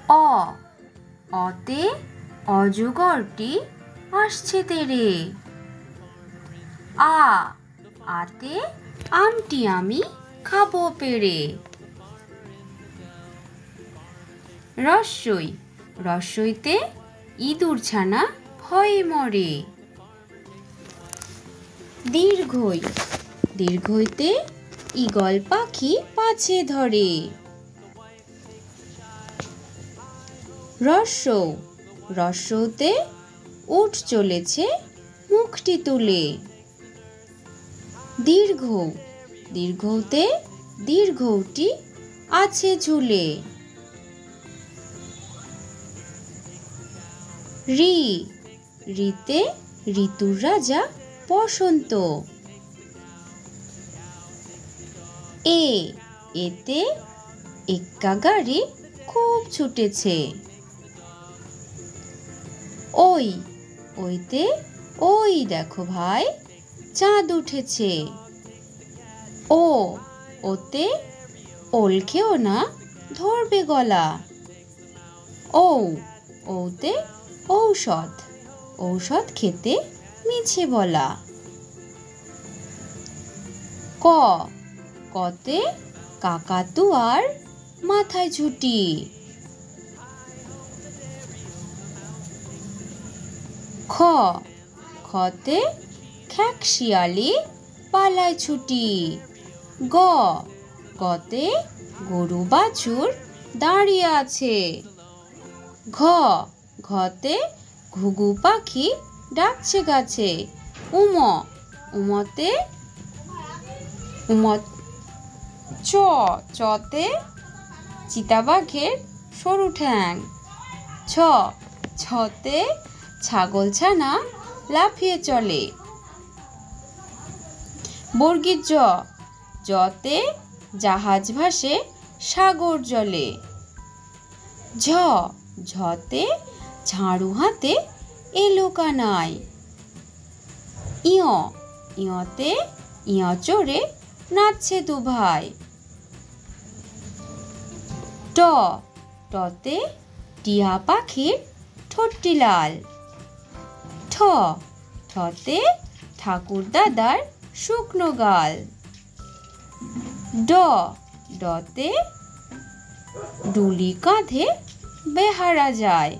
অ অতে অজগরটি আসছে তেরে। আ আতে আমটি আমি খাবো পেরে। রস্বই রস্বইতে ইঁদুর ছানা ভয়ে মরে। দীর্ঘই দীর্ঘইতে ঈগল পাখি পাছে ধরে। রস্বৌ রস্বৌতে উট চলেছে মুখটি তুলে। দীর্ঘৌ দীর্ঘৌতে দীর্ঘৌটি আছে ঝুলে। ঋ ঋতে ঋতুর রাজা বসন্ত। এ এতে এক্কা গাড়ি খুব ছুটেছে। ওই ওইতে ওই দেখো ভাই চাঁদ উঠেছে। ও ওতে ওল খেও না ধরবে গলা। ঔ ওতে ঔষধ ঔষধ খেতে মিছে বলা। ক কতে কাকাতুয়ার মাথায় ঝুঁটি। খ খতে খ্যাকশিয়ালি পালায় ছুটি। গ গতে গরু বাছুর দাঁড়িয়ে আছে। ঘ ঘতে ঘুঘু পাখি ডাকছে গাছে। উম উমতে চ চতে চিতাবাঘের সরু ঠ্যাং। ছ ছতে ছাগল ছানা লাফিয়ে চলে। বর্গীর জ জতে জাহাজ ভাসে সাগর জলে। ঝ ঝতে ঝাড়ু হাতে এলো কানাই। ইয় ইয়তে ইয় চড়ে নাচছে দু ভাই। ট টতে টিয়া পাখির ঠোঁটটি লাল। ঠ ঠতে ঠাকুর দাদার শুকনো গাল। ড ডতে ডুলি কাঁধে বেহারা যায়।